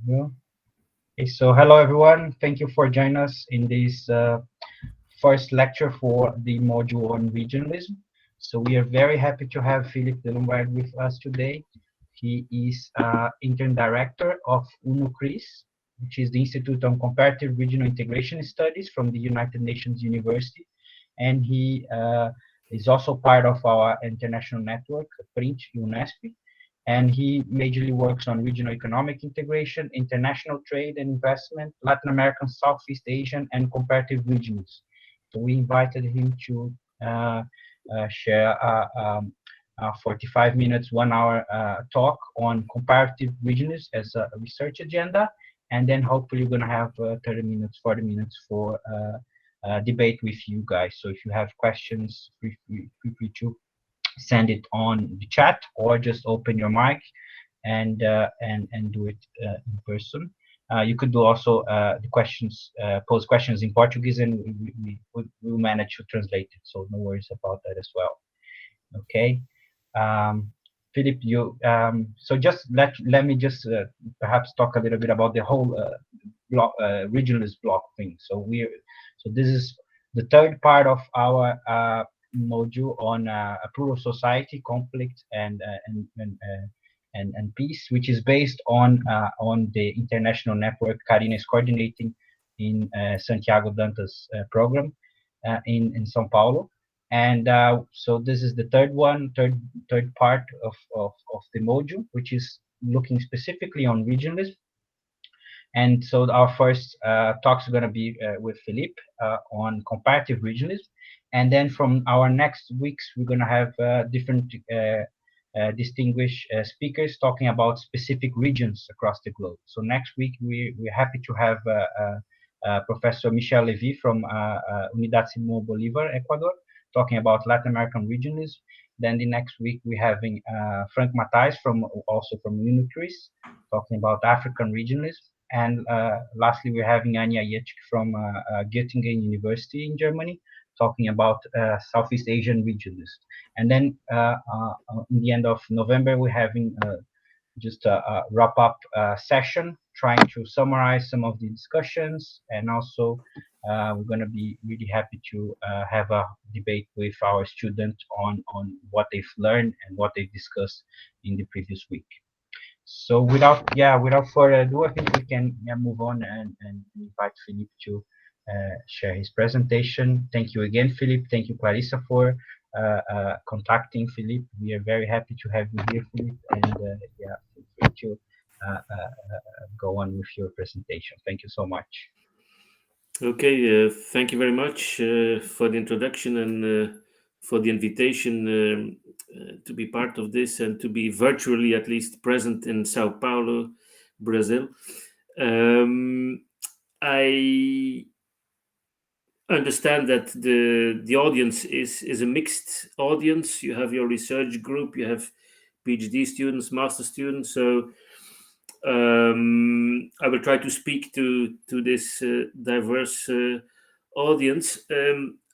Well, okay, so hello everyone. Thank you for joining us in this first lecture for the module on regionalism. So we are very happy to have Philippe de Lombaerde with us today. He is intern director of UNU-CRIS, which is the Institute on Comparative Regional Integration Studies from the United Nations University, and he is also part of our international network, PRINT UNESCO, and he majorly works on regional economic integration, international trade and investment, Latin American, Southeast Asian, and comparative regions. So we invited him to share a 45 minutes, 1 hour talk on comparative regions as a research agenda, and then hopefully we're gonna have 30 minutes, 40 minutes for debate with you guys. So if you have questions, feel free to send it on the chat or just open your mic and do it in person. You could do also the questions, pose questions in Portuguese, and we'll manage to translate it. So no worries about that as well. Okay, Philippe, you so just let me just perhaps talk a little bit about the whole block, regionalist block thing. So this is the third part of our module on a plural society, conflict, and peace, which is based on the international network Karina is coordinating in Santiago Dantas program in São Paulo. And so this is the third part of the module, which is looking specifically on regionalism. And so our first talks are going to be with Philippe on comparative regionalism. And then from our next weeks, we're going to have different distinguished speakers talking about specific regions across the globe. So next week, we're happy to have Professor Michel Levy from Unidad Simón Bolívar, Ecuador, talking about Latin American regionalism. Then the next week, we're having Frank Matthijs also from UNU-CRIS, talking about African regionalism. And lastly, we're having Anja Jetsch from Göttingen University in Germany, talking about Southeast Asian regionalists. And then in the end of November, we're having just a wrap-up session, trying to summarize some of the discussions. And also, we're going to be really happy to have a debate with our students on what they've learned and what they've discussed in the previous week. So without further ado, I think we can move on and invite Philippe to share his presentation. Thank you again, Philippe. Thank you, Clarissa, for contacting Philippe. We are very happy to have you here, Philippe. And feel free to go on with your presentation. Thank you so much. Okay, thank you very much for the introduction and for the invitation to be part of this and to be virtually at least present in Sao Paulo, Brazil. I understand that the audience is a mixed audience. You have your research group, you have PhD students, master students. So I will try to speak to this diverse audience.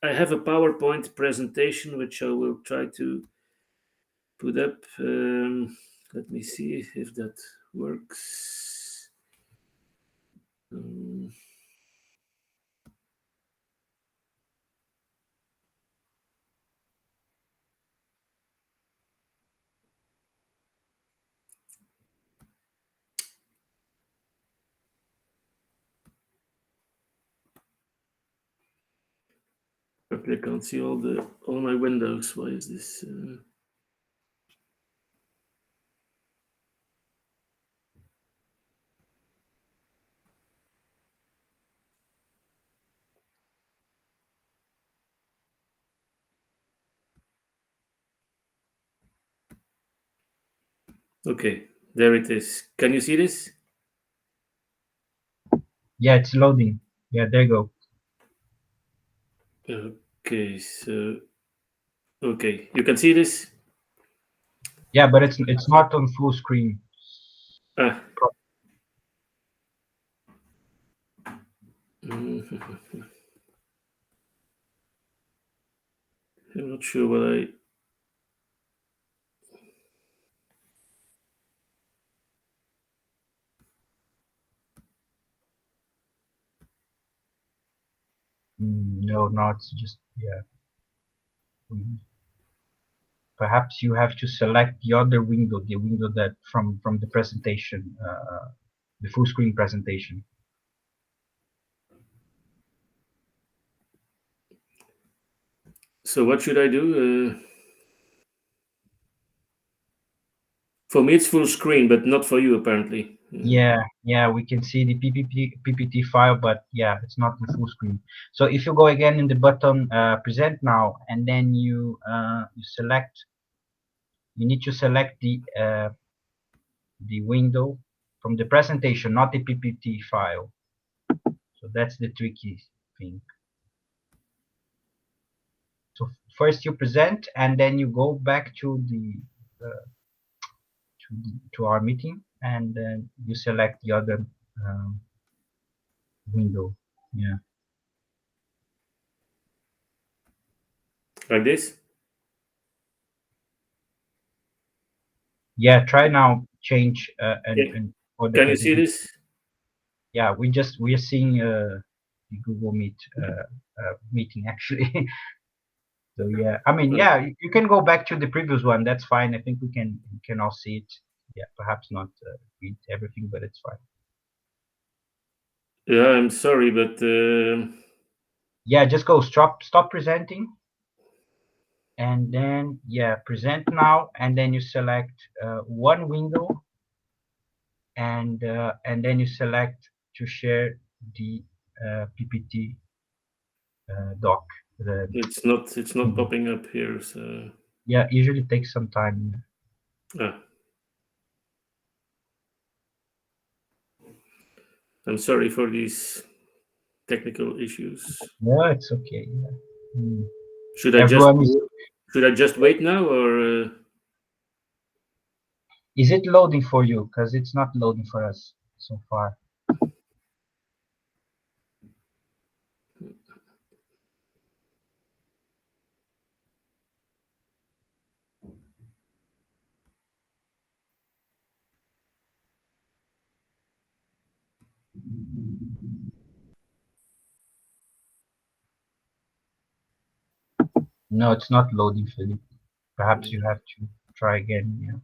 I have a PowerPoint presentation which I will try to put up. Let me see if that works. I can't see all my windows. Why is this? Okay, there it is. Can you see this? Yeah, it's loading. Yeah, there you go. Okay, so okay, you can see this. Yeah, but it's not on full screen. I'm not sure what I. No, no, it's just, yeah. Perhaps you have to select the other window, the window that from the presentation, the full screen presentation. So what should I do? For me, it's full screen, but not for you, apparently. Yeah, we can see the PPT file, but yeah, it's not the full screen. So if you go again in the button present now, and then you need to select the window from the presentation, not the PPT file. So that's the tricky thing. So first you present, and then you go back to to our meeting, and then you select the other window. Yeah. Like this? Yeah. Try now. Change and for the Can you see presentation. this? Yeah, we are seeing the Google Meet meeting actually. So yeah, I mean, yeah, you can go back to the previous one. That's fine. I think we can all see it. Yeah, perhaps not read everything, but it's fine. Yeah, I'm sorry, but Yeah, just go stop presenting, and then yeah, present now, and then you select one window, and then you select to share the PPT doc. it's not popping up here. So Yeah, usually takes some time. I'm sorry for these technical issues. No, it's okay. Yeah. Should I Everyone just wait now, or is it loading for you? Because it's not loading for us so far. No, it's not loading, Philippe. Perhaps you have to try again. Yeah.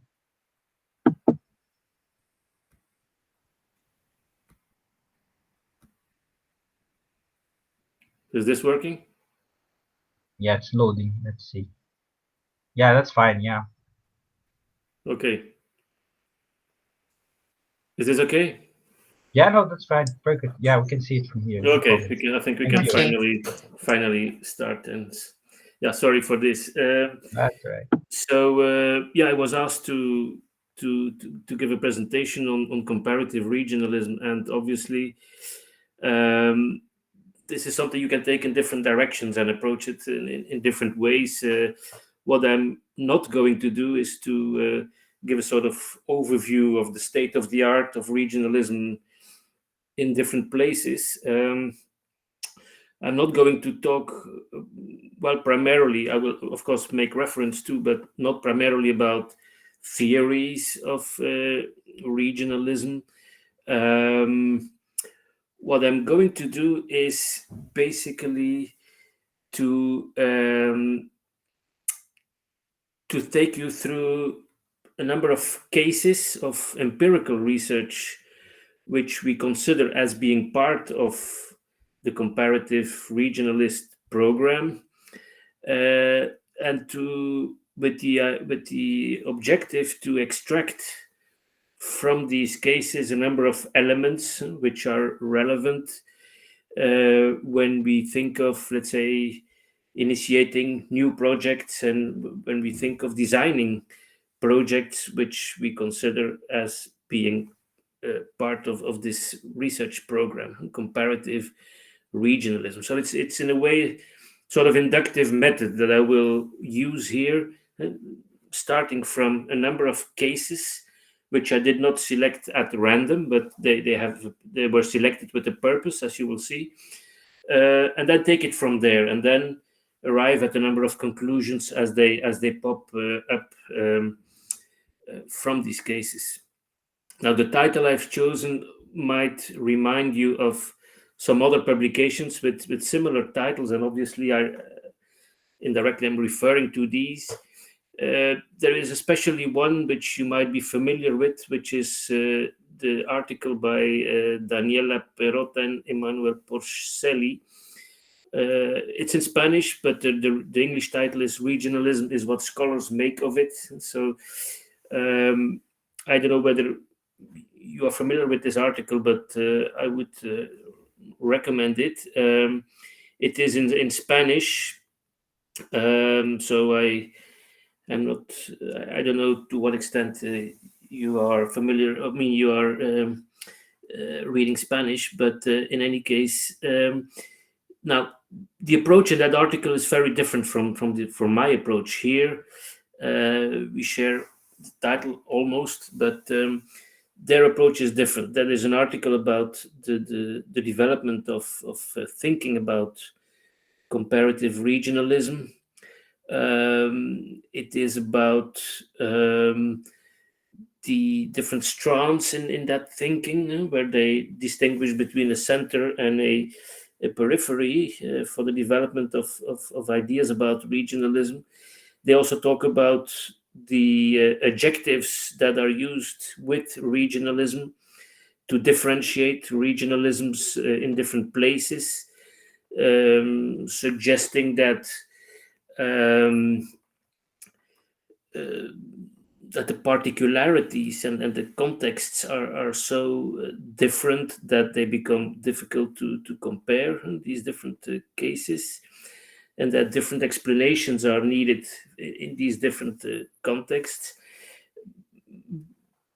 is this working? Yeah, it's loading. Let's see. Yeah, that's fine. Yeah. Okay. Is this okay? Yeah, no, that's fine. Perfect. Yeah, we can see it from here. No Okay, problem. I think we Thank can you. finally start. And yeah, sorry for this. That's right. So yeah, I was asked to give a presentation on comparative regionalism, and obviously, this is something you can take in different directions and approach it in different ways. What I'm not going to do is to give a sort of overview of the state of the art of regionalism in different places. I'm not going to talk, well, primarily, I will, of course, make reference to, but not primarily about theories of regionalism. What I'm going to do is basically to take you through a number of cases of empirical research which we consider as being part of the comparative regionalist program, and with the objective to extract from these cases a number of elements which are relevant when we think of, let's say, initiating new projects, and when we think of designing projects which we consider as being part of this research program, comparative regionalism. So it's in a way sort of inductive method that I will use here, starting from a number of cases which I did not select at random, but they were selected with a purpose, as you will see, and then take it from there, and then arrive at a number of conclusions as they pop up from these cases. Now, the title I've chosen might remind you of some other publications with similar titles, and obviously indirectly I'm referring to these. There is especially one which you might be familiar with, which is the article by Daniela Perrotta and Emanuel Porcelli. It's in Spanish, but the English title is "Regionalism is What Scholars Make of It." So I don't know whether you are familiar with this article, but I would recommend it. It is in Spanish, so I don't know to what extent you are familiar. I mean, you are reading Spanish, but in any case, now the approach in that article is very different from my approach here. We share the title almost, but their approach is different. That is an article about the development of thinking about comparative regionalism. It is about the different strands in that thinking, where they distinguish between a center and a periphery for the development of ideas about regionalism. They also talk about the adjectives that are used with regionalism to differentiate regionalisms in different places, suggesting that that the particularities and the contexts are so different that they become difficult to compare in these different cases, and that different explanations are needed in these different contexts.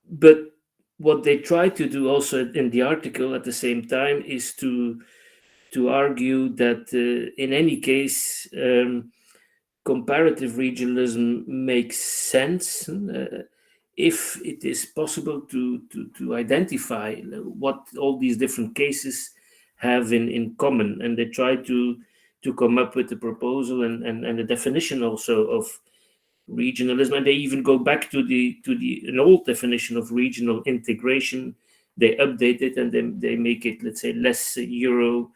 But what they try to do also in the article at the same time is to argue that in any case, comparative regionalism makes sense if it is possible to identify what all these different cases have in common, and they try to come up with a proposal and a definition also of regionalism, and they even go back to an old definition of regional integration. They update it and then they make it, let's say, less Euro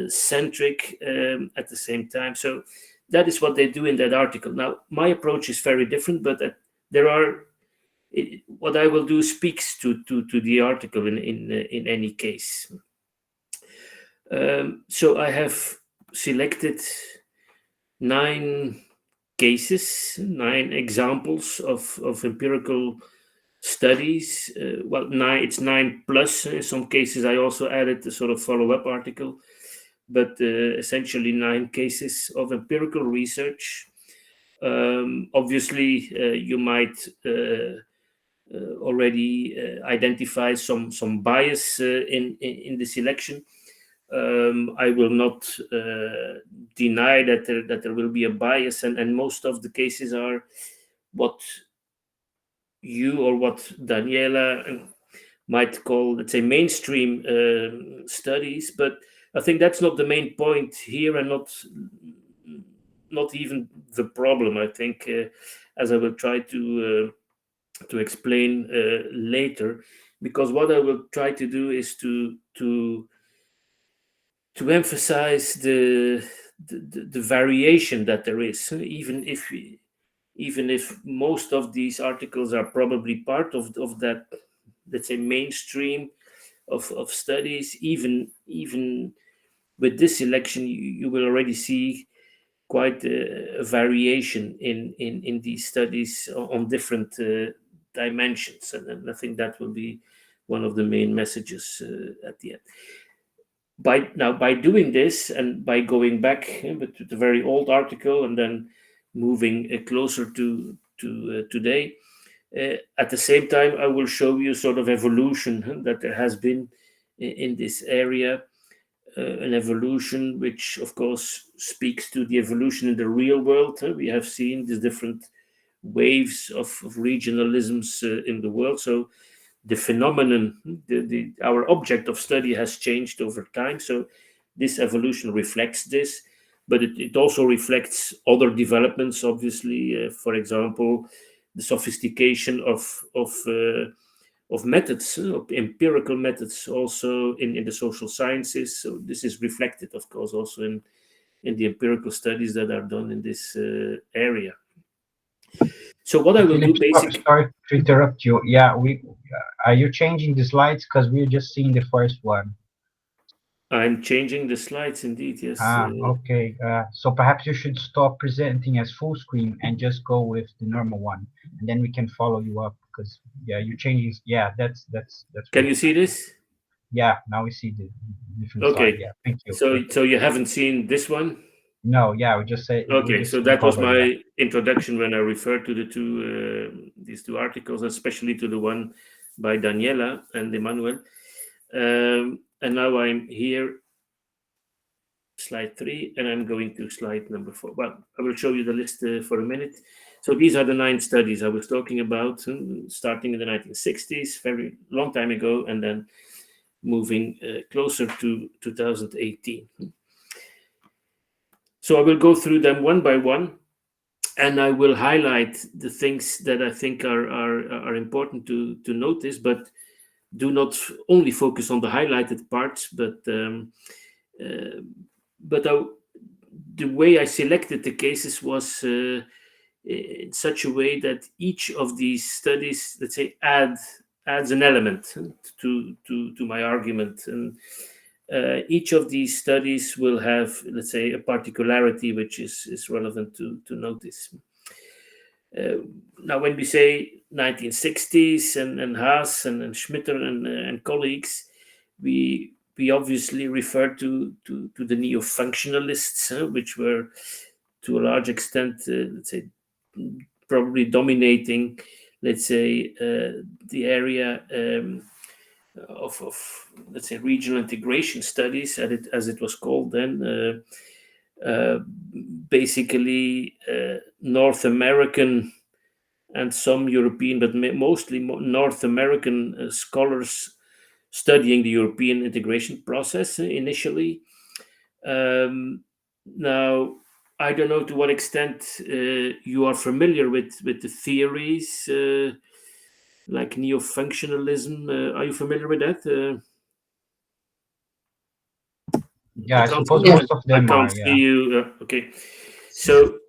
centric at the same time. So that is what they do in that article. Now, my approach is very different, but what I will do speaks to the article in any case. So I have selected 9 cases, 9 examples of empirical studies. It's 9 plus. In some cases, I also added a sort of follow-up article, but essentially 9 cases of empirical research. Obviously, you might already identify some bias in the selection. I will not deny that there will be a bias, and most of the cases are what you or what Daniela might call, let's say, mainstream studies. But I think that's not the main point here, and not even the problem. I think, as I will try to explain later, because what I will try to do is to emphasize the variation that there is, even if most of these articles are probably part of that, let's say, mainstream of studies. Even with this selection, you will already see quite a variation in these studies on different dimensions, and I think that will be one of the main messages at the end. By doing this, and by going back to the very old article and then moving closer to today, at the same time, I will show you sort of evolution that there has been in this area, an evolution which, of course, speaks to the evolution in the real world. We have seen these different waves of regionalisms in the world. So the phenomenon, our object of study has changed over time. So this evolution reflects this, but it also reflects other developments, obviously. For example, the sophistication of methods, of empirical methods, also in the social sciences. So this is reflected, of course, also in the empirical studies that are done in this area. So what I will do basically... Sorry to interrupt you. Yeah, are you changing the slides? Because we're just seeing the first one. I'm changing the slides indeed, yes. Okay. So perhaps you should stop presenting as full screen and just go with the normal one, and then we can follow you up. Because you're changing. Yeah, that's. Can you see this? Yeah, now we see the different okay slide. Yeah, thank you. So you haven't seen this one? No, yeah, we just say. Okay, so that was my introduction when I referred to the these two articles, especially to the one by Daniela and Emmanuel. And now I'm here, slide 3, and I'm going to slide number 4. Well, I will show you the list for a minute. So these are the 9 studies I was talking about, starting in the 1960s, very long time ago, and then moving closer to 2018. So I will go through them one by one, and I will highlight the things that I think are important to notice, but do not only focus on the highlighted parts, but the way I selected the cases was in such a way that each of these studies, let's say, adds an element to my argument, and each of these studies will have, let's say, a particularity which is relevant to notice. Now, when we say 1960s and Haas and Schmitter and colleagues, we obviously refer to the neo-functionalists, which were to a large extent, let's say, probably dominating, let's say, the area of let's say regional integration studies, as it was called then. Basically, North American and some European, but mostly North American scholars studying the European integration process initially. Now, I don't know to what extent you are familiar with the theories like neo-functionalism. Are you familiar with that? Yeah, I suppose most of them are. See you. Okay, so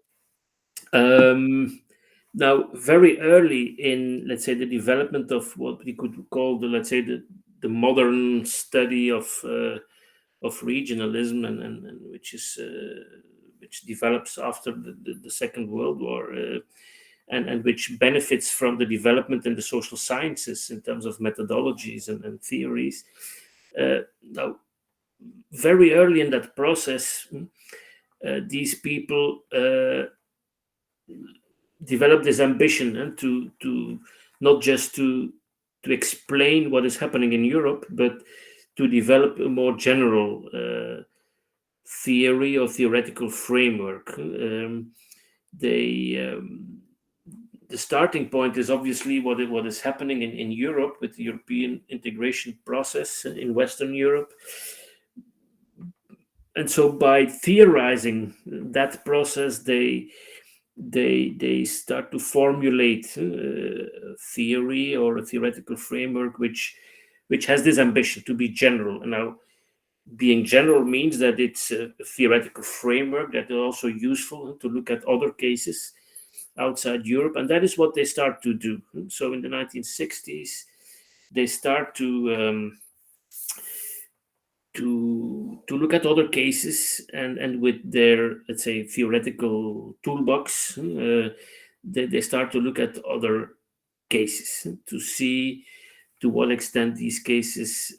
now very early in, let's say, the development of what we could call the modern study of regionalism, and which develops after the Second World War, and which benefits from the development in the social sciences in terms of methodologies and theories. Now, very early in that process, these people develop this ambition to not just to explain what is happening in Europe, but to develop a more general theory or theoretical framework. The starting point is obviously what is happening in Europe with the European integration process in Western Europe. And so by theorizing that process, they start to formulate a theory or a theoretical framework which has this ambition to be general. And now, being general means that it's a theoretical framework that is also useful to look at other cases outside Europe, and that is what they start to do. So in the 1960s, they start to look at other cases, and with their, let's say, theoretical toolbox, they start to look at other cases to see to what extent these cases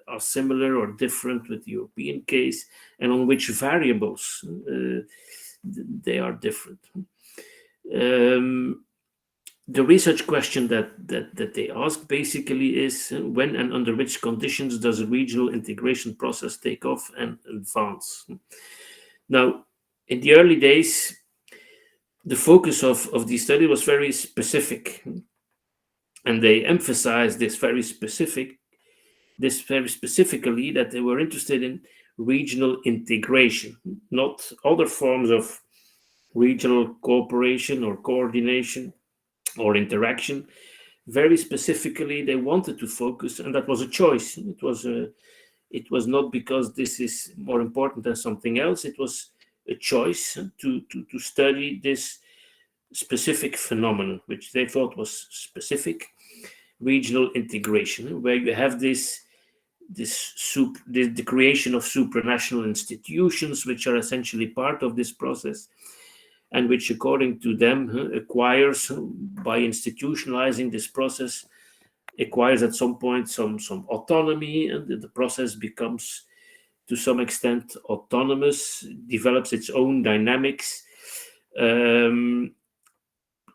are similar or different with the European case, and on which variables they are different. The research question that they ask basically is when and under which conditions does a regional integration process take off and advance? Now, in the early days, the focus of the study was very specific, and they emphasized this very specifically, that they were interested in regional integration, not other forms of regional cooperation or coordination or interaction, very specifically they wanted to focus, and that was a choice. It was not because this is more important than something else. It was a choice to study this specific phenomenon, which they thought was specific, regional integration, where you have the creation of supranational institutions, which are essentially part of this process, and which, according to them, acquires, by institutionalizing this process, acquires at some point some autonomy, and the process becomes to some extent autonomous, develops its own dynamics.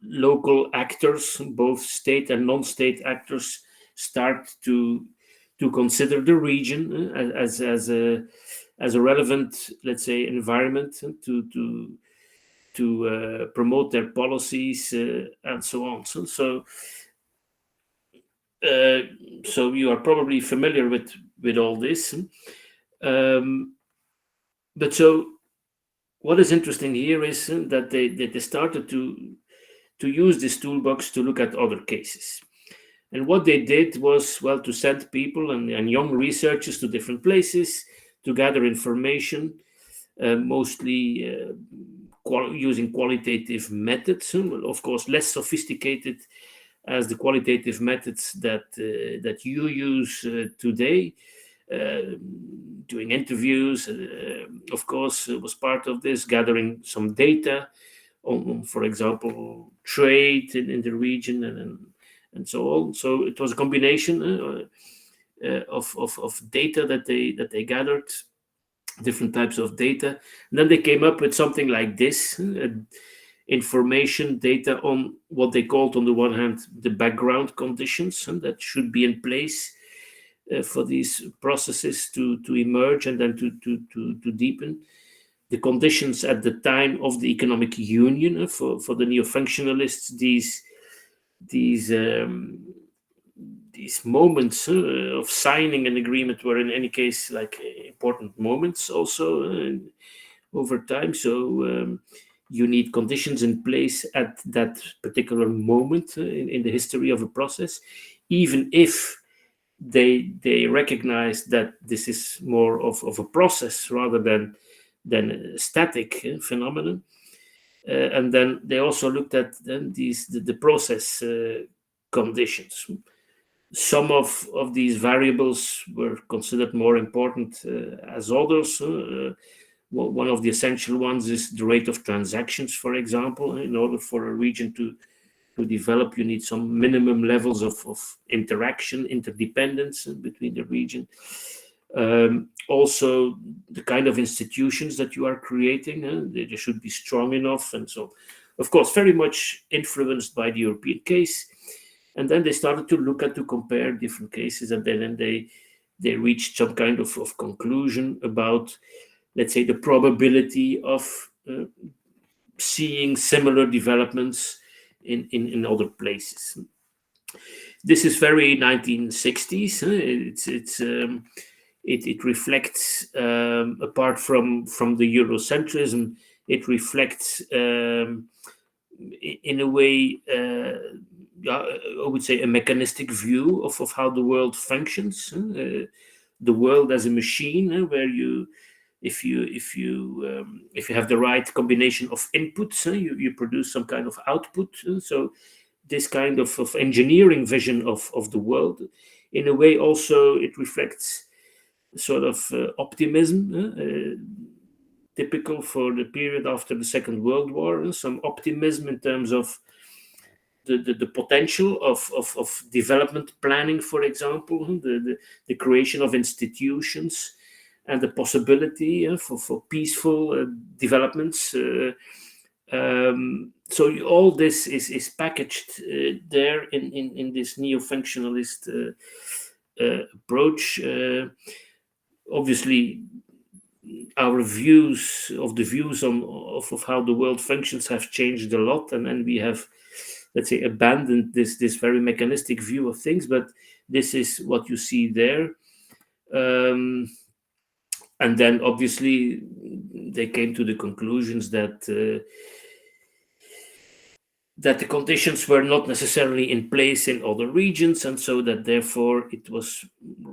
Local actors, both state and non-state actors, start to consider the region as a relevant, let's say, environment to promote their policies and so on. So you are probably familiar with all this. But so what is interesting here is that they started to use this toolbox to look at other cases. And what they did was, well, to send people and young researchers to different places to gather information, mostly using qualitative methods, of course, less sophisticated as the qualitative methods that you use today. Doing interviews, of course, was part of this, gathering some data on, for example, trade in the region and so on. So it was a combination of data that they gathered, different types of data. And then they came up with something like this, information data on what they called, on the one hand, the background conditions that should be in place for these processes to emerge and then to deepen. The conditions at the time of the economic union for the neo-functionalists, these moments of signing an agreement were in any case like important moments also over time. So you need conditions in place at that particular moment in the history of a process, even if they recognize that this is more of a process rather than a static phenomenon. And then they also looked at the process conditions. Some of these variables were considered more important as others. One of the essential ones is the rate of transactions, for example. In order for a region to develop, you need some minimum levels of interaction, interdependence between the region. Also, the kind of institutions that you are creating, they should be strong enough. And so, of course, very much influenced by the European case. And then they started to compare different cases, and then they reached some kind of conclusion about, let's say, the probability of seeing similar developments in other places. This is very 1960s. It reflects, apart from the Eurocentrism, it reflects in a way, I would say, a mechanistic view of how the world functions. The world as a machine, where if you have the right combination of inputs, you produce some kind of output. So this kind of engineering vision of the world, in a way, also it reflects sort of optimism, typical for the period after the Second World War. Some optimism in terms of the potential of development planning, for example, the creation of institutions, and the possibility for peaceful developments. So all this is packaged there in this neo-functionalist approach. Obviously, our views of how the world functions have changed a lot, and we have, let's say, abandoned this very mechanistic view of things. But this is what you see there. And then, obviously, they came to the conclusions that that the conditions were not necessarily in place in other regions, and so that therefore it was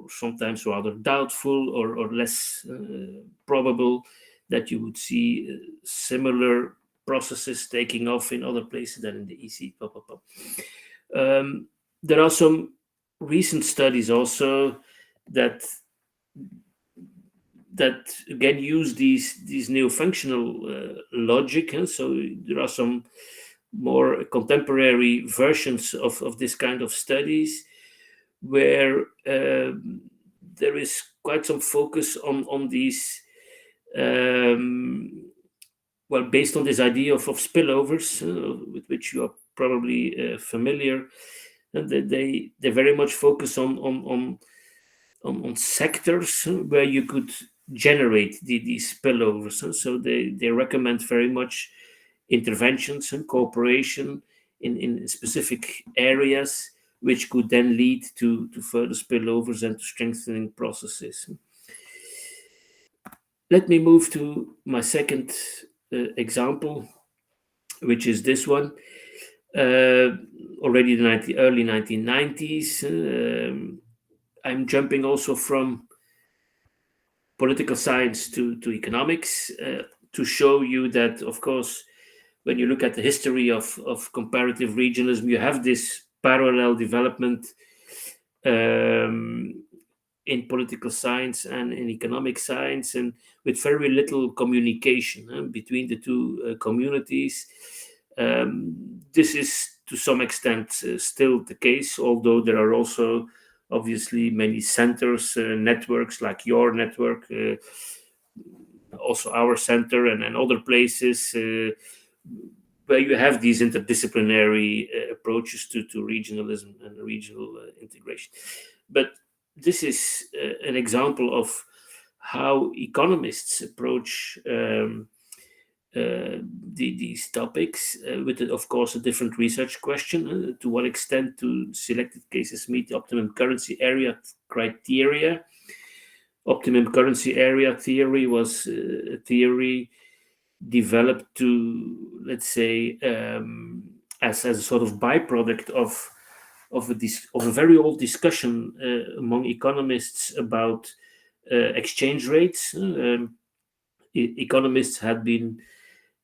sometimes rather doubtful or less probable that you would see similar processes taking off in other places than in the EC. There are some recent studies also that again use these neo-functional logic, and so there are some more contemporary versions of this kind of studies where there is quite some focus on these based on this idea of spillovers, with which you are probably familiar, and they very much focus on sectors where you could generate these spillovers. And so they recommend very much interventions and cooperation in specific areas, which could then lead to further spillovers and to strengthening processes. Let me move to my second example, which is this one. Already in the early 1990s, I'm jumping also from political science to economics to show you that, of course, when you look at the history of comparative regionalism, you have this parallel development in political science and in economic science, and with very little communication between the two communities. This is to some extent still the case, although there are also obviously many centers, networks like your network, also our center, and other places where you have these interdisciplinary approaches to regionalism and regional integration. But this is an example of how economists approach these topics with, of course, a different research question. To what extent do selected cases meet the optimum currency area criteria? Optimum currency area theory was a theory developed to, let's say, as a sort of byproduct of a very old discussion among economists about exchange rates. Economists had been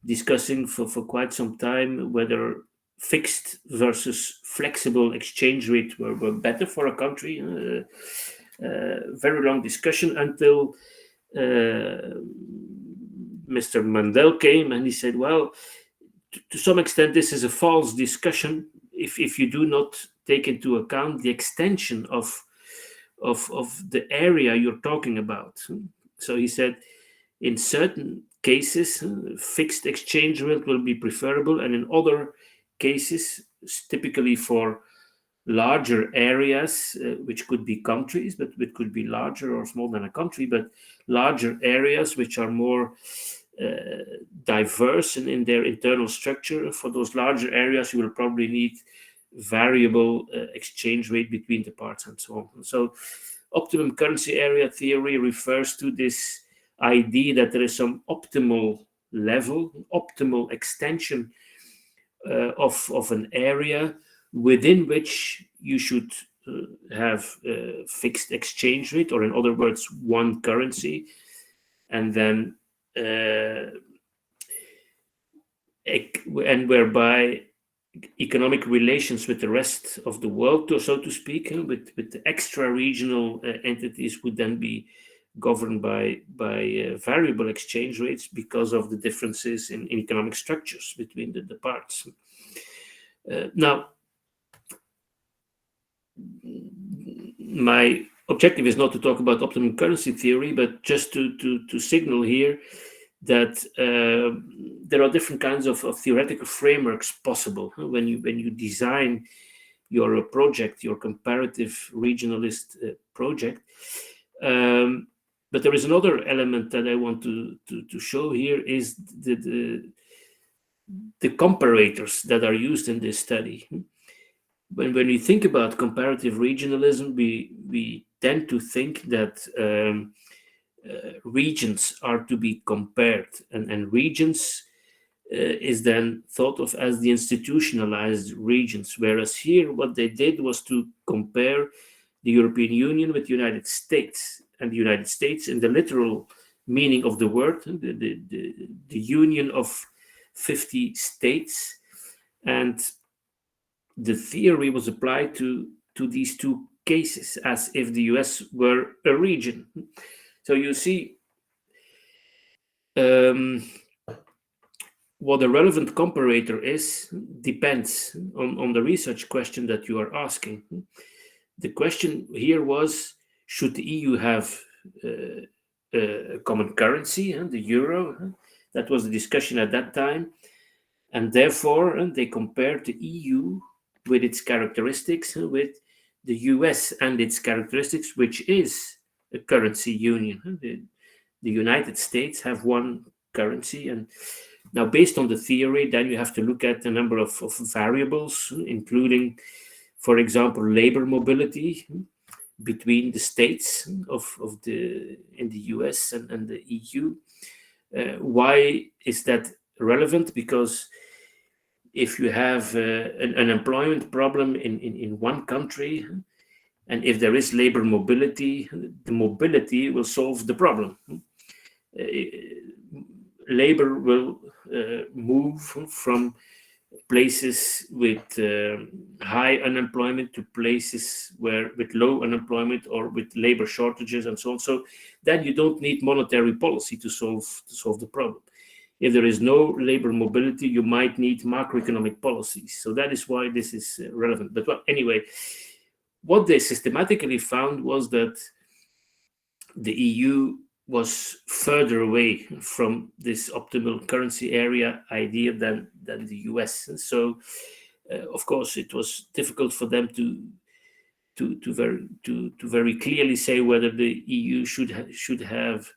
discussing for quite some time whether fixed versus flexible exchange rate were better for a country. Very long discussion until Mr. Mandel came and he said, well, to some extent, this is a false discussion if you do not take into account the extension of the area you're talking about. So he said, in certain cases, fixed exchange rate will be preferable, and in other cases, typically for larger areas, which could be countries, but it could be larger or smaller than a country, but larger areas which are more diverse in their internal structure. For those larger areas, you will probably need variable exchange rate between the parts and so on. So optimum currency area theory refers to this idea that there is some optimal level, optimal extension of an area within which you should have fixed exchange rate, or in other words, one currency, and then and whereby economic relations with the rest of the world, so to speak, with the extra regional entities would then be governed by variable exchange rates because of the differences in economic structures between the parts. Now, my objective is not to talk about optimum currency theory, but just to signal here that there are different kinds of theoretical frameworks possible when you design your project, your comparative regionalist project. But there is another element that I want to show here is the comparators that are used in this study. When we think about comparative regionalism, we tend to think that regions are to be compared, and regions is then thought of as the institutionalized regions, whereas here what they did was to compare the European Union with the United States, and the United States in the literal meaning of the word, the union of 50 states, and the theory was applied to these two cases as if the US were a region. So you see, what a relevant comparator is depends on the research question that you are asking. The question here was, should the EU have a common currency, the euro? That was the discussion at that time. And therefore, they compared the EU with its characteristics with the US and its characteristics, which is a currency union. The United States have one currency, and now based on the theory, then you have to look at a number of variables, including, for example, labor mobility between the states in the US and the EU. Why is that relevant? Because if you have an unemployment problem in one country, and if there is labor mobility, the mobility will solve the problem. Labor will move from places with high unemployment to places with low unemployment or with labor shortages and so on. So then you don't need monetary policy to solve the problem. If there is no labor mobility, you might need macroeconomic policies. So that is why this is relevant. But anyway, what they systematically found was that the EU was further away from this optimal currency area idea than the US. And so, of course, it was difficult for them to very clearly say whether the EU should have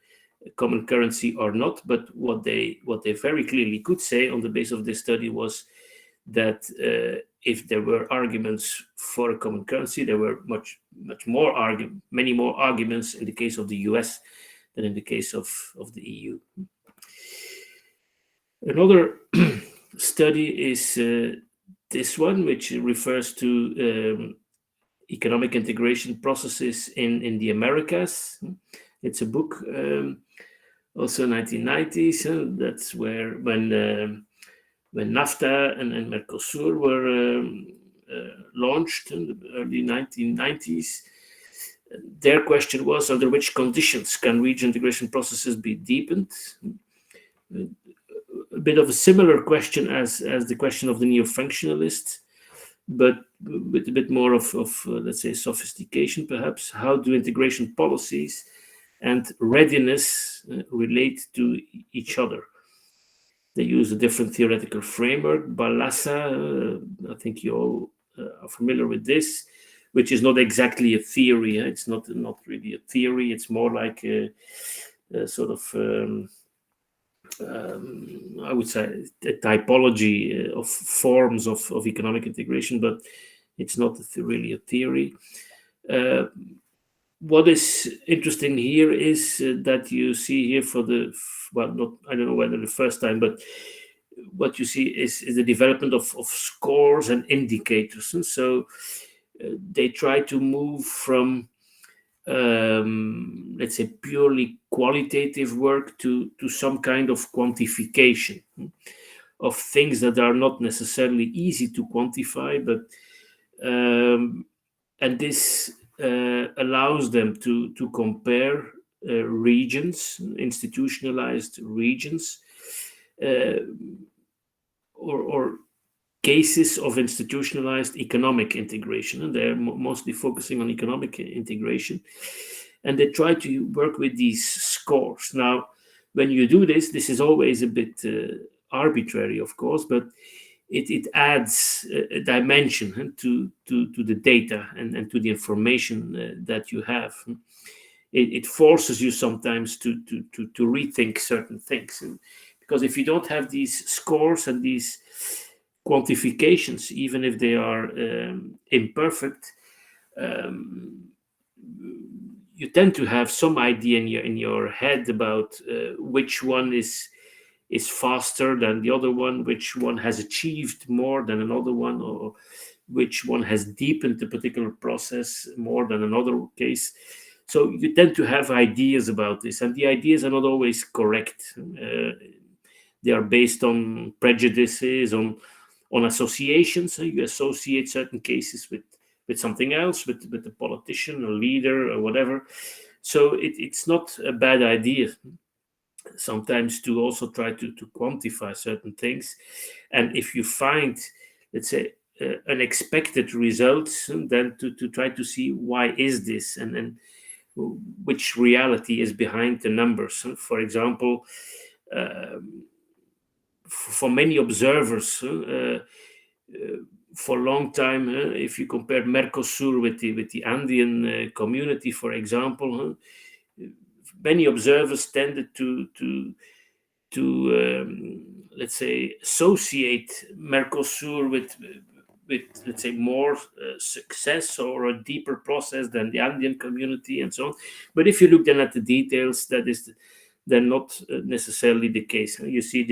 a common currency or not. But what they very clearly could say on the basis of this study was that if there were arguments for a common currency, there were many more arguments in the case of the US than in the case of the EU. Another study is this one, which refers to economic integration processes in the Americas. It's a book, also 1990s. That's when NAFTA and Mercosur were launched in the early 1990s. Their question was, under which conditions can region integration processes be deepened? A bit of a similar question as the question of the neo-functionalists, but with a bit more of let's say, sophistication, perhaps. How do integration policies and readiness relate to each other? They use a different theoretical framework. Balassa, I think you all are familiar with this, which is not exactly a theory. It's not really a theory. It's more like a sort of, I would say, a typology of forms of economic integration, but it's not really a theory. What is interesting here is that you see here I don't know whether the first time, but what you see is the development of scores and indicators. And so they try to move from, let's say, purely qualitative work to some kind of quantification of things that are not necessarily easy to quantify, but and this allows them to compare regions, institutionalized regions, or cases of institutionalized economic integration, and they're mostly focusing on economic integration, and they try to work with these scores. Now, when you do this is always a bit arbitrary, of course, but it adds a dimension to the data and to the information that you have. It forces you sometimes to rethink certain things, because if you don't have these scores and these quantifications, even if they are imperfect, you tend to have some idea in your head about which one is is faster than the other one, which one has achieved more than another one, or which one has deepened the particular process more than another case. So you tend to have ideas about this, and the ideas are not always correct. They are based on prejudices, on associations. So you associate certain cases with something else, with a politician, a leader, or whatever. So it's not a bad idea sometimes to also try to quantify certain things. And if you find, let's say, unexpected results, then to try to see why is this, and which reality is behind the numbers. For example, for many observers, for a long time, if you compare Mercosur with the Andean community, for example, many observers tended to let's say, associate Mercosur with let's say more success or a deeper process than the Andean community and so on. But if you look then at the details, that is then not necessarily the case. You see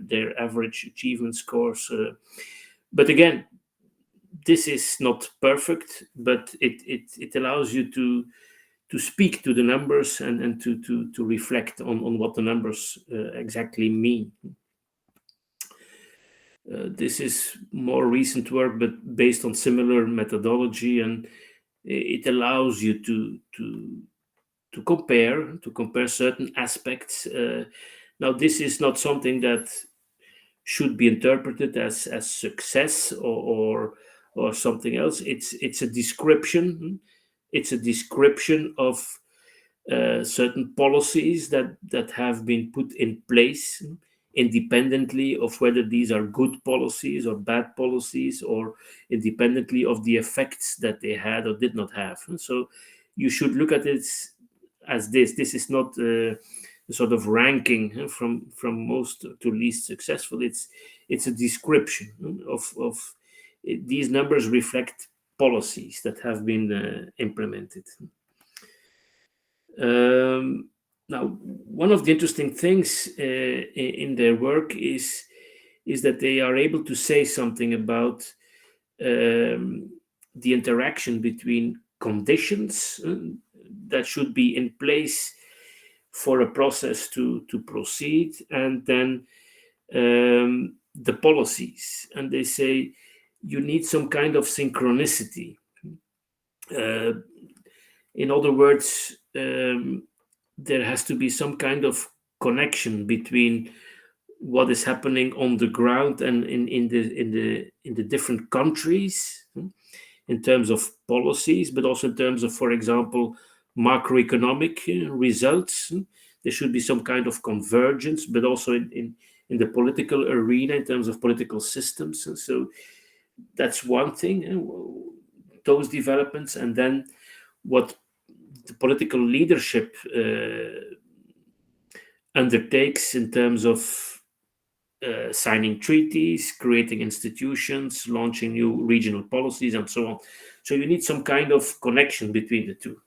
their average achievement scores. But again, this is not perfect, but it allows you to speak to the numbers and to reflect on what the numbers exactly mean. This is more recent work, but based on similar methodology, and it allows you to compare certain aspects. Now, this is not something that should be interpreted as success or something else. It's a description. It's a description of certain policies that have been put in place independently of whether these are good policies or bad policies, or independently of the effects that they had or did not have. And so you should look at it as this. This is not a sort of ranking from most to least successful. It's a description of these numbers reflect policies that have been implemented. Now, one of the interesting things in their work is that they are able to say something about the interaction between conditions that should be in place for a process to proceed, and then the policies. And they say you need some kind of synchronicity. In other words, there has to be some kind of connection between what is happening on the ground and in the different countries in terms of policies, but also in terms of, for example, macroeconomic results. There should be some kind of convergence, but also in the political arena in terms of political systems. And so that's one thing, those developments, and then what the political leadership undertakes in terms of signing treaties, creating institutions, launching new regional policies, and so on. So you need some kind of connection between the two.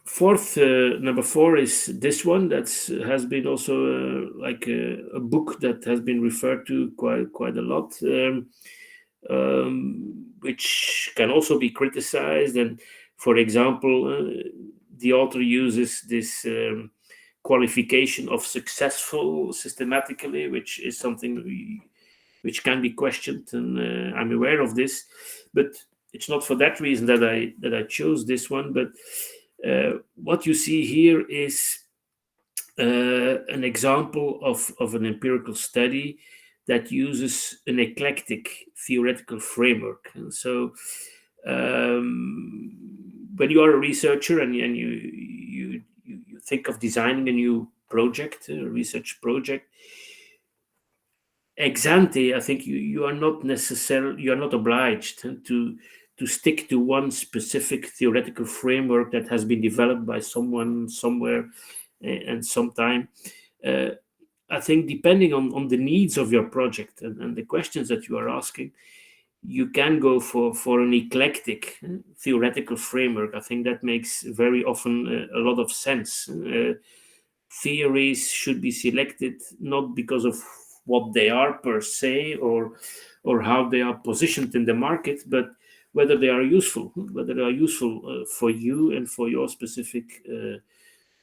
Fourth, number 4 is this one that has been also like a book that has been referred to quite a lot, which can also be criticized. And for example, the author uses this qualification of successful systematically, which is something which can be questioned, and I'm aware of this, but it's not for that reason that I chose this one. But what you see here is an example of an empirical study that uses an eclectic theoretical framework. And so when you are a researcher and you think of designing a new project, a research project, ex ante, I think you are not obliged to stick to one specific theoretical framework that has been developed by someone somewhere and sometime. I think depending on the needs of your project and the questions that you are asking, you can go for an eclectic theoretical framework. I think that makes very often a lot of sense. theories should be selected not because of what they are per se or how they are positioned in the market, but whether they are useful, for you and for your specific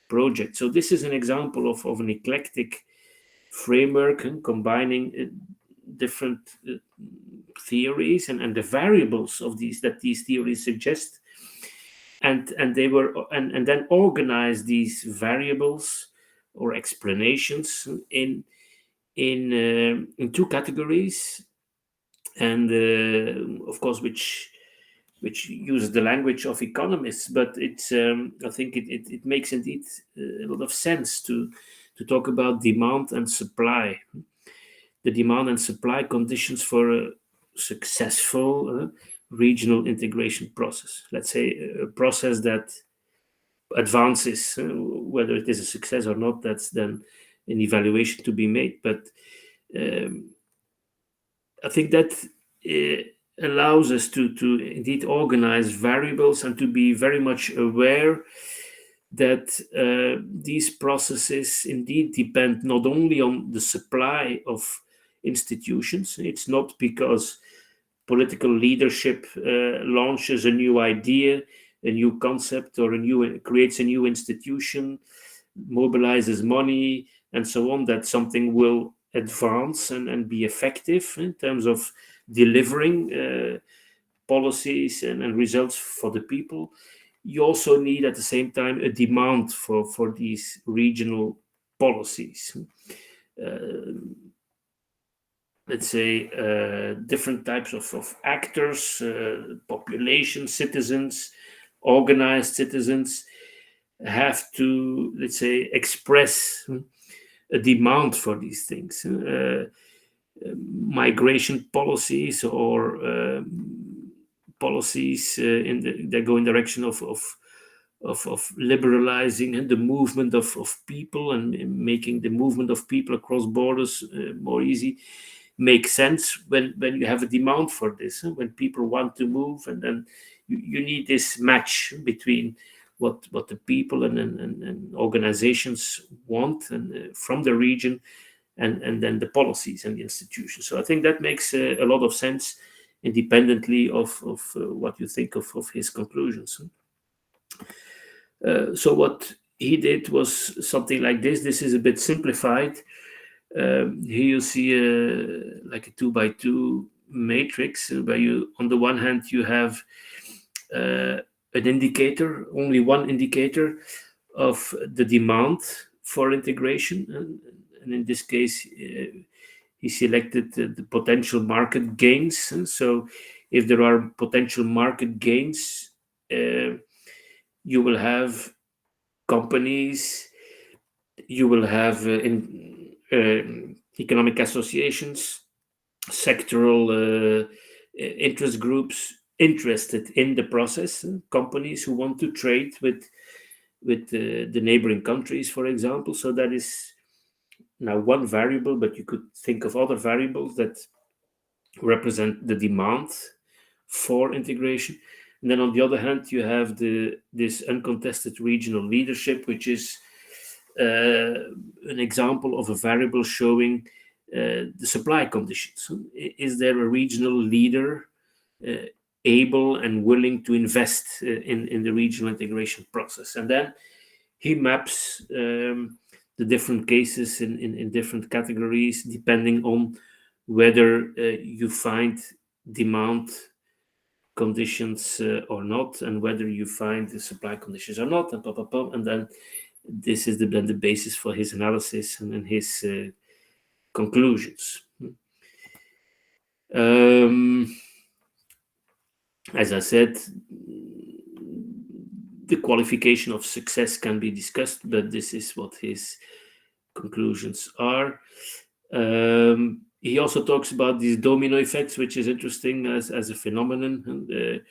project. So this is an example of an eclectic framework combining different theories and the variables of these theories suggest, and then organize these variables or explanations in two categories, and of course which uses the language of economists, but it's I think it makes indeed a lot of sense to talk about demand and supply, the demand and supply conditions for a successful regional integration process. Let's say a process that advances, whether it is a success or not, that's then an evaluation to be made. But I think that allows us to indeed organize variables and to be very much aware that these processes indeed depend not only on the supply of institutions. It's not because political leadership launches a new idea, a new concept, or creates a new institution, mobilizes money, and so on, that something will advance and be effective in terms of delivering policies and results for the people. You also need at the same time a demand for these regional policies. Let's say different types of actors, population, citizens, organized citizens have to, let's say, express a demand for these things. Migration policies or policies that go in direction of liberalizing the movement of people and making the movement of people across borders more easy, make sense when you have a demand for this, when people want to move, and then you need this match between what the people and organizations want and from the region and then the policies and the institutions. So I think that makes a lot of sense, independently of what you think of his conclusions. So what he did was something like this. This is a bit simplified. Here you see like a 2x2 matrix where you, on the one hand, you have an indicator, only one indicator of the demand for integration, and in this case he selected the potential market gains. And so if there are potential market gains, you will have companies, you will have economic associations, sectoral interest groups interested in the process, companies who want to trade with the neighboring countries, for example. So that is now one variable, but you could think of other variables that represent the demand for integration. And then on the other hand, you have this uncontested regional leadership, which is an example of a variable showing the supply conditions. Is there a regional leader able and willing to invest in the regional integration process? And then he maps the different cases in different categories, depending on whether you find demand conditions or not, and whether you find the supply conditions or not, and then this is then the basis for his analysis and his conclusions. As I said, the qualification of success can be discussed, but this is what his conclusions are. He also talks about these domino effects, which is interesting as a phenomenon,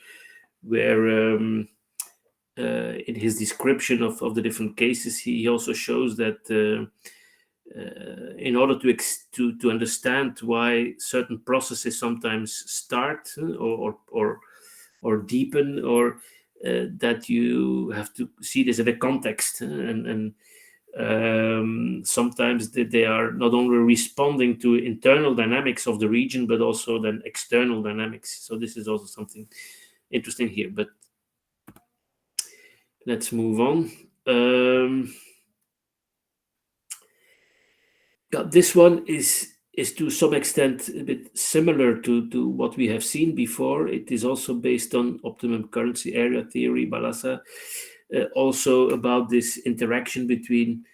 where in his description of the different cases, he also shows that in order to understand why certain processes sometimes start or deepen, or that you have to see this in a context and Sometimes they are not only responding to internal dynamics of the region, but also then external dynamics. So this is also something interesting here. But let's move on. This one is to some extent a bit similar to what we have seen before. It is also based on optimum currency area theory, Balassa, also about this interaction between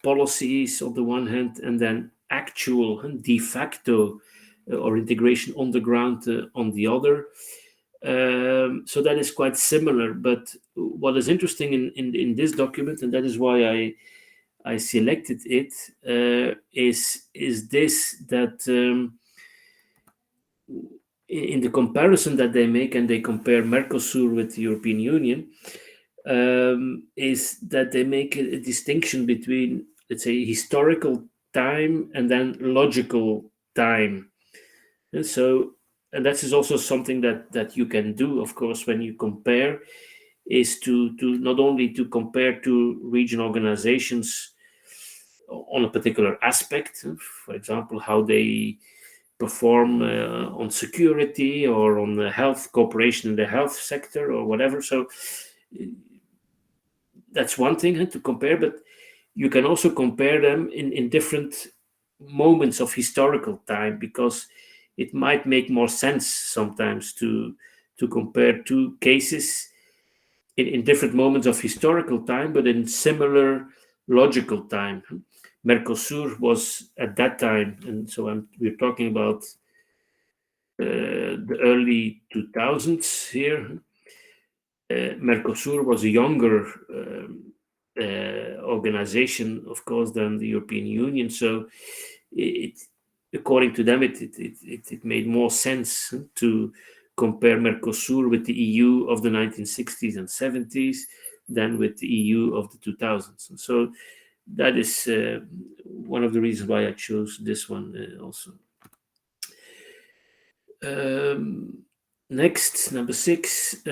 policies on the one hand and then actual and de facto or integration on the ground on the other. So that is quite similar. But what is interesting in this document, and that is why I selected it, is this, that in the comparison that they make, and they compare Mercosur with the European Union, is that they make a distinction between, let's say, historical time and then logical time. And so, and that is also something that you can do, of course, when you compare, is to not only to compare two regional organizations on a particular aspect, for example, how they perform on security or on the health cooperation in the health sector or whatever. So that's one thing to compare, but you can also compare them in different moments of historical time, because it might make more sense sometimes to compare two cases in different moments of historical time, but in similar logical time. Mercosur was at that time, and so we're talking about the early 2000s here. Mercosur was a younger organization, of course, than the European Union. So, according to them, it made more sense to compare Mercosur with the EU of the 1960s and 70s than with the EU of the 2000s. And so that is one of the reasons why I chose this one also. Next, number 6,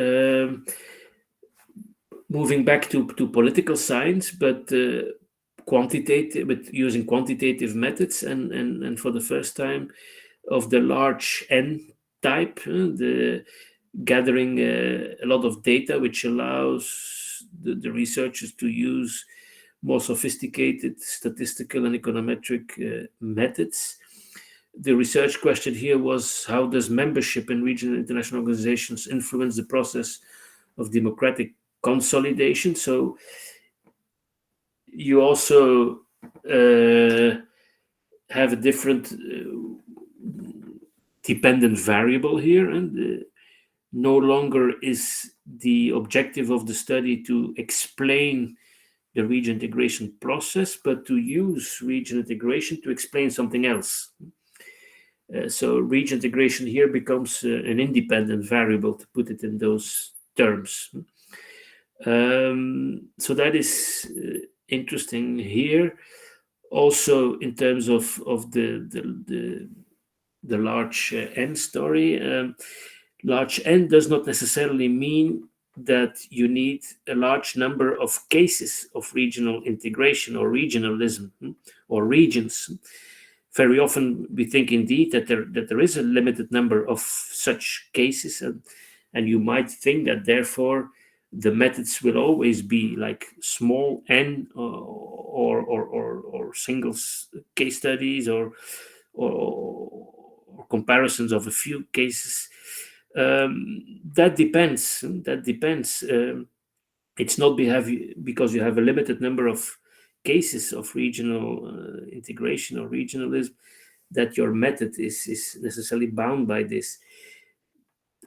moving back to political science, but quantitative, but using quantitative methods, and for the first time of the large N type, the gathering a lot of data, which allows the researchers to use more sophisticated statistical and econometric methods. The research question here was, how does membership in regional international organizations influence the process of democratic consolidation? So you also have a different dependent variable here, and no longer is the objective of the study to explain the region integration process, but to use region integration to explain something else. So region integration here becomes an independent variable, to put it in those terms. So that is interesting here. Also, in terms of the large N story, large N does not necessarily mean that you need a large number of cases of regional integration or regionalism or regions. Very often we think indeed that there is a limited number of such cases, and you might think that therefore the methods will always be like small N or single case studies or comparisons of a few cases. That depends. It's not because you have a limited number of cases of regional integration or regionalism that your method is necessarily bound by this.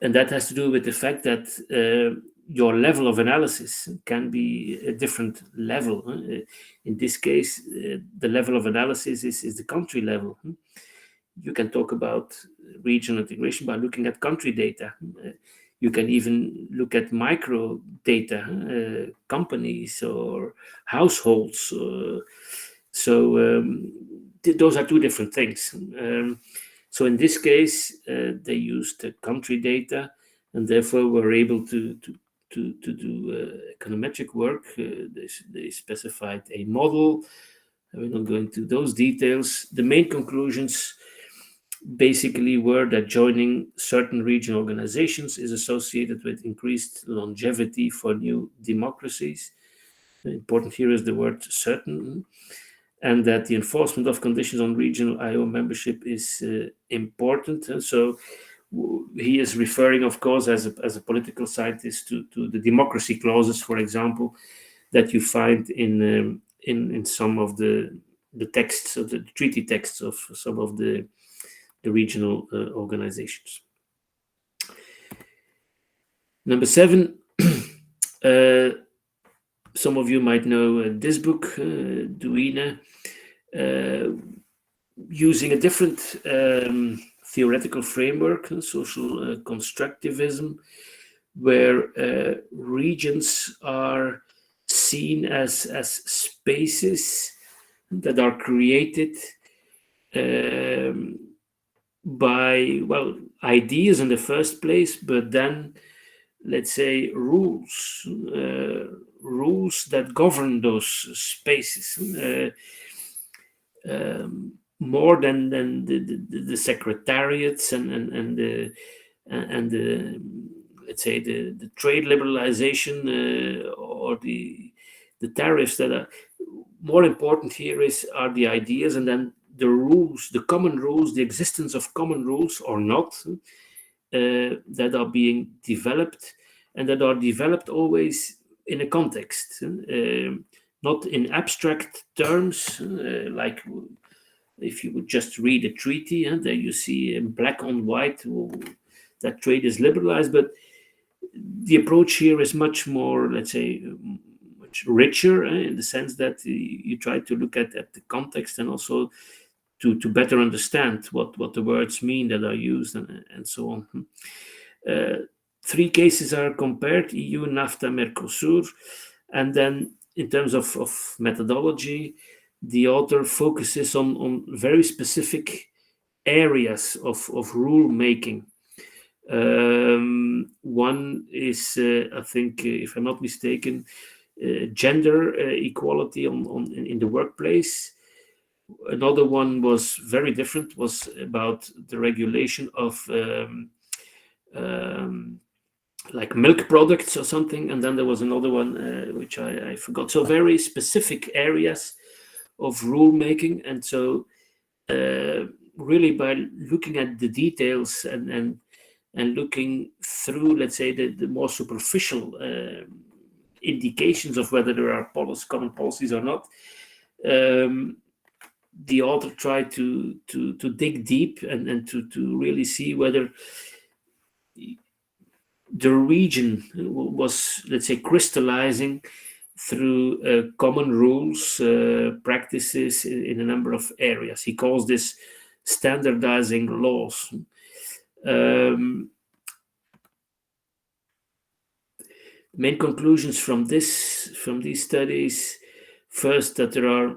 And that has to do with the fact that your level of analysis can be a different level. In this case, the level of analysis is the country level. You can talk about regional integration by looking at country data. You can even look at micro data, companies or households. Those are two different things. So in this case, they used the country data, and therefore were able to do econometric work. They specified a model. We're not going into those details. The main conclusions basically were that joining certain regional organizations is associated with increased longevity for new democracies. Important here is the word certain, and that the enforcement of conditions on regional IO membership is important. And so he is referring, of course, as a political scientist, to the democracy clauses, for example, that you find in some of the texts of the treaty texts of some of the regional organizations. Number 7, some of you might know this book, Duine, using a different theoretical framework, social constructivism, where regions are seen as spaces that are created by, well, ideas in the first place, but then, let's say, rules that govern those spaces, more than the secretariats and the let's say the trade liberalization or the tariffs. That are more important here are the ideas, and then the rules, the common rules, the existence of common rules or not, that are being developed, and that are developed always in a context, not in abstract terms, like if you would just read a treaty, and there you see in black on white that trade is liberalized. But the approach here is much more, let's say, much richer, in the sense that you try to look at the context, and also to better understand what the words mean that are used, and so on. 3 cases are compared: EU, NAFTA, Mercosur. And then in terms of methodology, the author focuses on very specific areas of rule making. One is, I think, if I'm not mistaken, gender equality in the workplace. Another one was very different, was about the regulation of like milk products or something. And then there was another one which I forgot. So very specific areas of rule making. And so really by looking at the details and looking through, let's say, the more superficial indications of whether there are common policies or not, the author tried to dig deep and to really see whether the region was, let's say, crystallizing through common rules, practices in a number of areas. He calls this standardizing laws. Main conclusions from these studies: first, that there are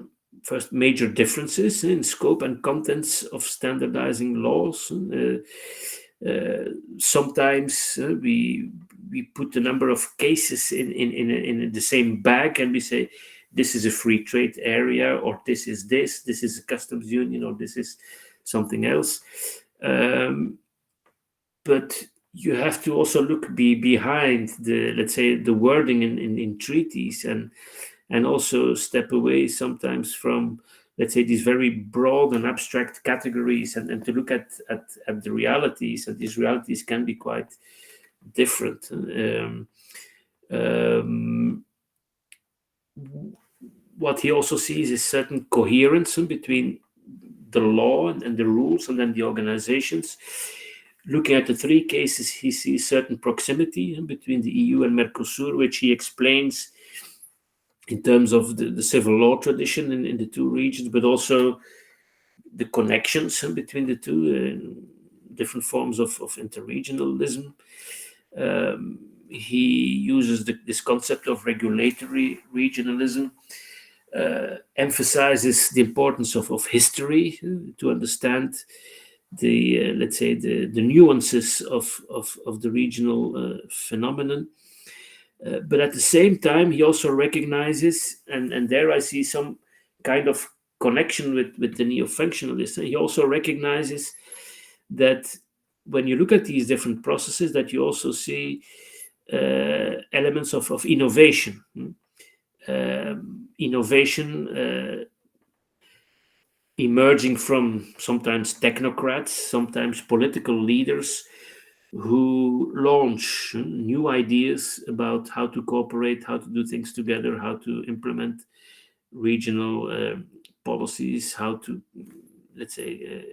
major differences in scope and contents of standardizing laws. Sometimes we put a number of cases in the same bag, and we say this is a free trade area, or this is a customs union, or this is something else. But you have to also look behind the, let's say, the wording in treaties, and also step away sometimes from, let's say, these very broad and abstract categories, and to look at the realities, and these realities can be quite different. What he also sees is certain coherence between the law and the rules, and then the organizations. Looking at the 3 cases, he sees certain proximity between the EU and Mercosur, which he explains in terms of the civil law tradition in the 2 regions, but also the connections between the 2, different forms of interregionalism. He uses this concept of regulatory regionalism, emphasizes the importance of history to understand the, let's say, the nuances of the regional phenomenon. But at the same time, he also recognizes, and there I see some kind of connection with the neo-functionalist. He also recognizes that when you look at these different processes, that you also see elements of innovation. Innovation emerging from sometimes technocrats, sometimes political leaders who launch new ideas about how to cooperate, how to do things together, how to implement regional policies, how to, let's say,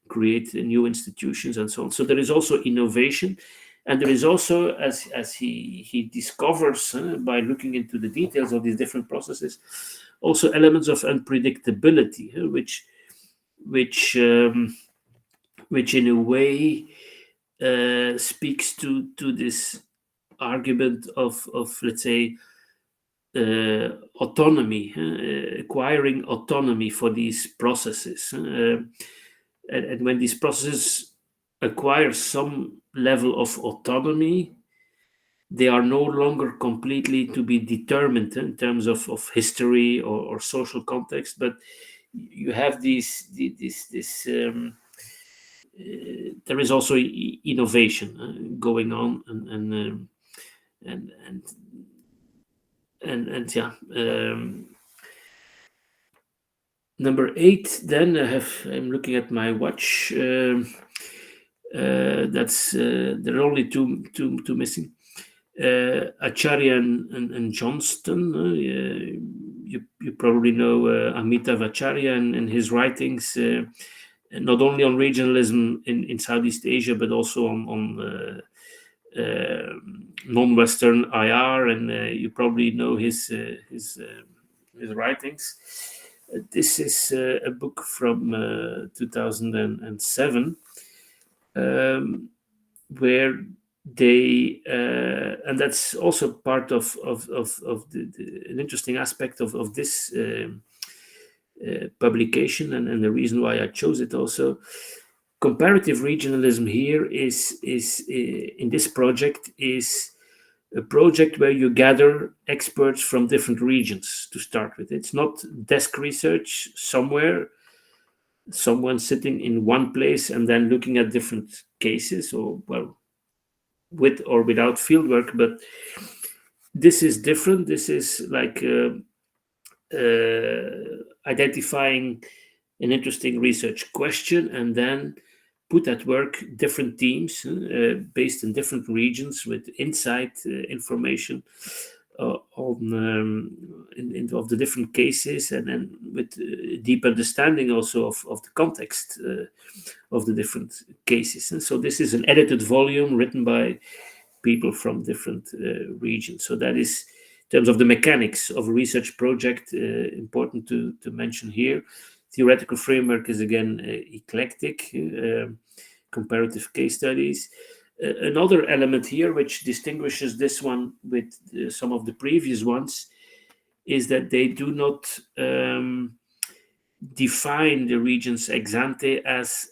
create new institutions and so on. So there is also innovation, and there is also, as he discovers by looking into the details of these different processes, also elements of unpredictability, which in a way speaks to this argument of let's say autonomy, acquiring autonomy for these processes, and when these processes acquire some level of autonomy, they are no longer completely to be determined in terms of history or social context, but you have this there is also innovation going on, and yeah. Number 8, then I'm looking at my watch. That's there are only two missing. Acharya and Johnston. You probably know Amitav Acharya and his writings, not only on regionalism in Southeast Asia, but also on non-Western IR, and you probably know his writings. This is a book from 2007, where they and that's also part of an interesting aspect of this publication, and the reason why I chose it also. Comparative regionalism here is in this project is a project where you gather experts from different regions to start with. It's not desk research somewhere, someone sitting in one place and then looking at different cases, or well, with or without fieldwork. But this is different. This is like identifying an interesting research question and then put at work different teams based in different regions with insight information on of the different cases, and then with deep understanding also of the context of the different cases. And so this is an edited volume written by people from different regions. So that is, in terms of the mechanics of a research project, important to mention here. Theoretical framework is again eclectic, comparative case studies. Another element here which distinguishes this one with some of the previous ones is that they do not define the regions ex ante as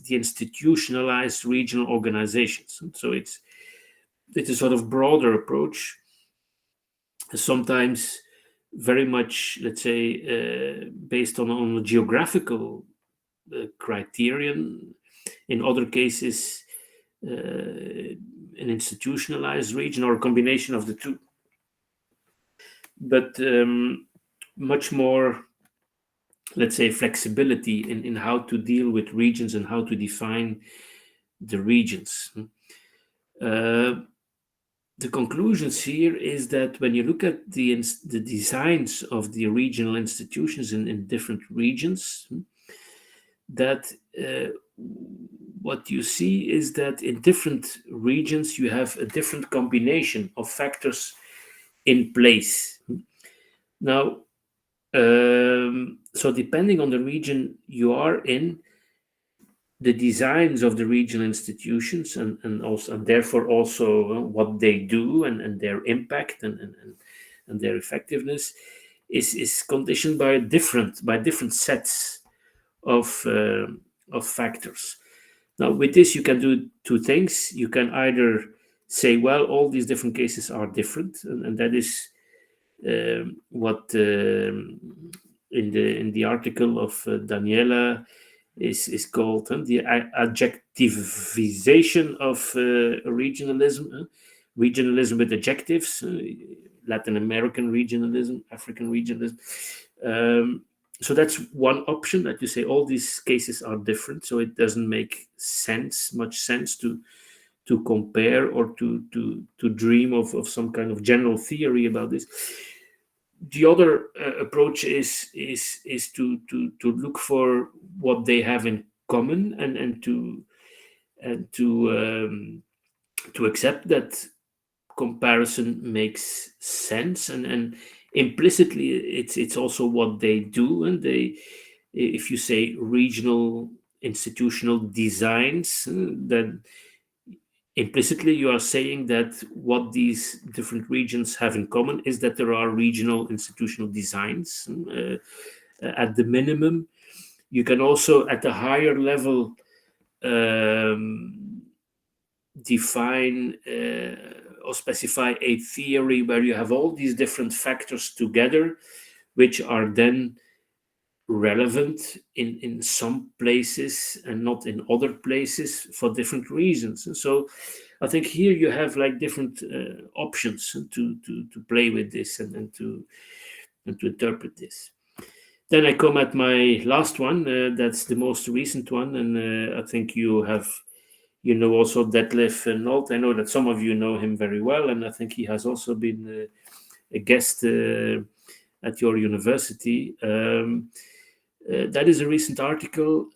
the institutionalized regional organizations. So it's a sort of broader approach, sometimes very much, let's say, based on a geographical criterion. In other cases, an institutionalized region, or a combination of the two. But much more, let's say, flexibility in how to deal with regions and how to define the regions. The conclusions here is that when you look at the designs of the regional institutions in different regions, that what you see is that in different regions you have a different combination of factors in place. Now, so depending on the region you are in, the designs of the regional institutions and therefore also what they do and their impact and their effectiveness is conditioned by different sets of factors. Now, with this, you can do two things. You can either say, well, all these different cases are different, and that is what in the article of Daniela is called the adjectivization of regionalism. Regionalism with adjectives, Latin American regionalism, African regionalism. So that's one option, that you say all these cases are different, so it doesn't make much sense to compare or to dream of some kind of general theory about this. The other approach is to look for what they have in common, and to accept that comparison makes sense, and implicitly it's also what they do. And if you say regional institutional designs, then implicitly you are saying that what these different regions have in common is that there are regional institutional designs at the minimum. You can also at a higher level define or specify a theory where you have all these different factors together, which are then relevant in some places and not in other places for different reasons. And so I think here you have like different options to play with this and to interpret this. Then I come at my last one. That's the most recent one, and I think you know also Detlef Nolt. I know that some of you know him very well, and I think he has also been a guest at your university. That is a recent article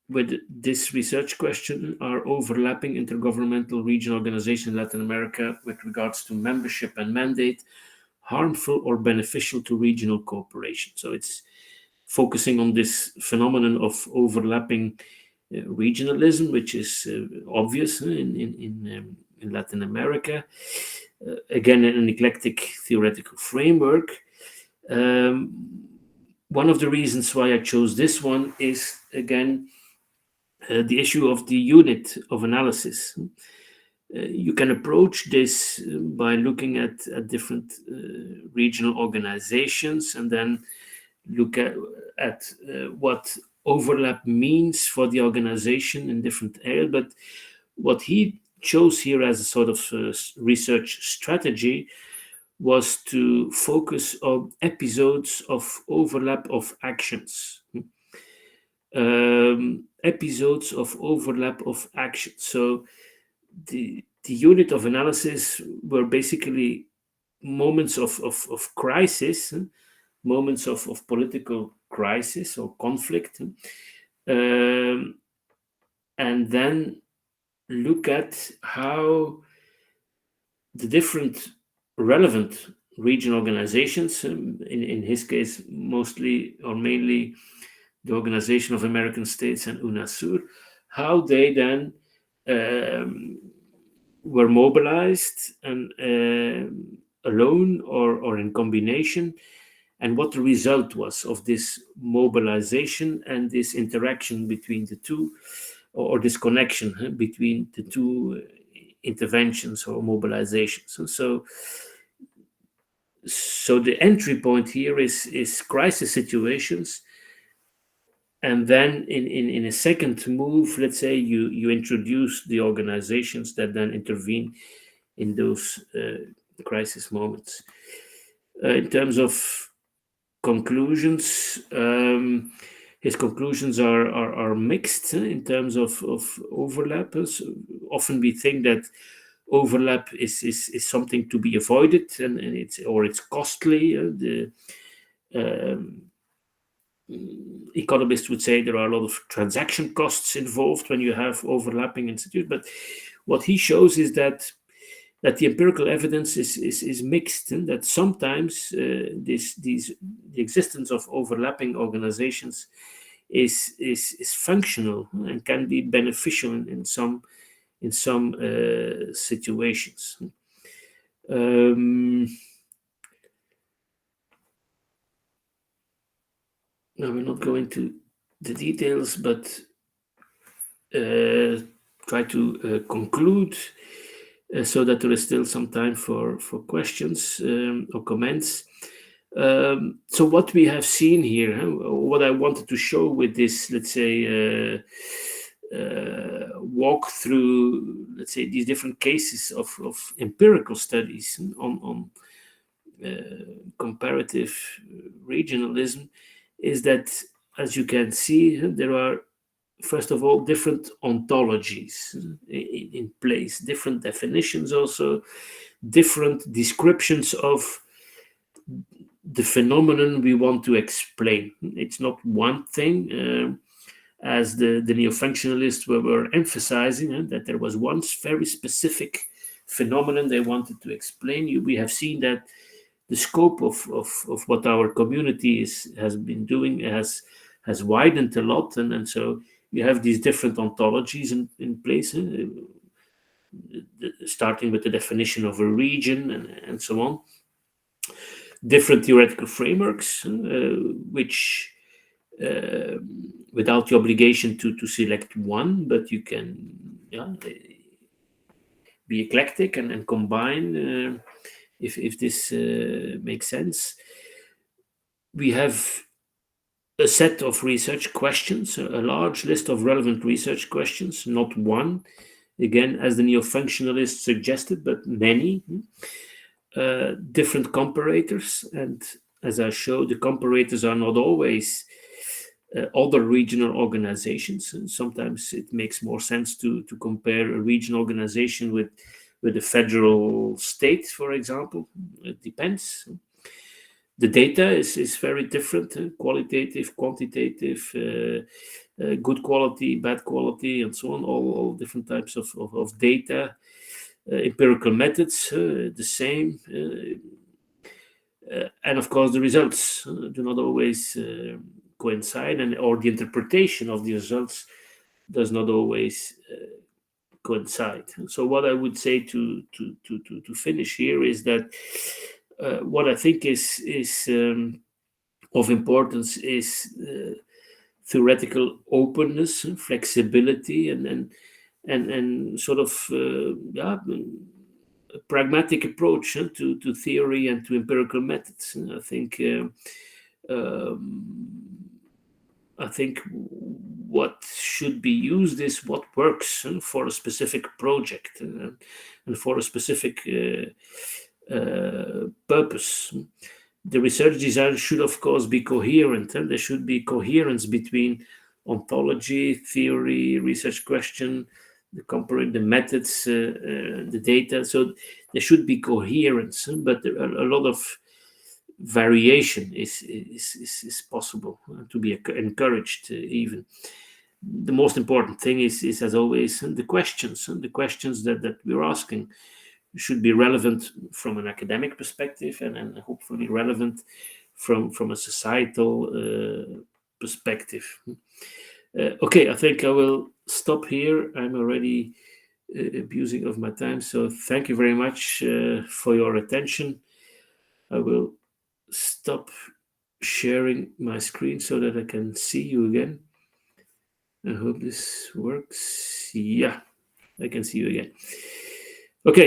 with this research question: are overlapping intergovernmental regional organizations in Latin America with regards to membership and mandate harmful or beneficial to regional cooperation? So it's focusing on this phenomenon of overlapping regionalism, which is obvious in Latin America. Again, in an eclectic theoretical framework. One of the reasons why I chose this one is, again, the issue of the unit of analysis. You can approach this by looking at different regional organizations, and then look at what overlap means for the organization in different areas. But what he chose here as a sort of research strategy was to focus on episodes of overlap of actions. Episodes of overlap of actions. So the unit of analysis were basically moments of crisis, moments of political crisis or conflict, and then look at how the different relevant regional organizations, in his case, mostly or mainly the Organization of American States and UNASUR, how they then were mobilized and alone or in combination, and what the result was of this mobilization and this interaction between the two, or this connection between the two interventions or mobilizations. And so the entry point here is crisis situations, and then in a second move, let's say you introduce the organizations that then intervene in those crisis moments. In terms of conclusions, his conclusions are mixed in terms of overlap. So often we think that overlap is something to be avoided, and it's costly. The economists would say there are a lot of transaction costs involved when you have overlapping institutes. But what he shows is that the empirical evidence is mixed, and that sometimes the existence of overlapping organizations is functional and can be beneficial in some situations. Now we're not going to the details, but try to conclude so that there is still some time for questions or comments. So what we have seen here, what I wanted to show with this, let's say, walk through, let's say, these different cases of empirical studies on comparative regionalism, is that, as you can see, there are, first of all, different ontologies in place, different definitions also, different descriptions of the phenomenon we want to explain. It's not one thing, as the neo-functionalists were emphasizing, that there was one very specific phenomenon they wanted to explain. We have seen that the scope of what our community has been doing has widened a lot, and so you have these different ontologies in place, starting with the definition of a region and so on. Different theoretical frameworks, which without the obligation to select one, but you can be eclectic and combine if this makes sense. We have a set of research questions, a large list of relevant research questions, not one, again, as the neo-functionalists suggested, but many. Different comparators, and as I showed, the comparators are not always other regional organizations. And sometimes it makes more sense to compare a regional organization with a federal state, for example. It depends. The data is very different, qualitative, quantitative, good quality, bad quality, and so on, all different types of data. Empirical methods, the same. And of course, the results do not always coincide, or the interpretation of the results does not always coincide. So what I would say to finish here is that what I think is of importance is theoretical openness, flexibility, and sort of a pragmatic approach to theory and to empirical methods. And I think what should be used is what works for a specific project and for a specific purpose. The research design should, of course, be coherent, and there should be coherence between ontology, theory, research question, the methods, the data. So there should be coherence, but a lot of variation is possible, to be encouraged even. The most important thing is as always, the questions that we're asking should be relevant from an academic perspective and hopefully relevant from a societal perspective. Okay, I think I will stop here. I'm already abusing of my time, so thank you very much for your attention. I will stop sharing my screen so that I can see you again. I hope this works. Yeah, I can see you again. Okay.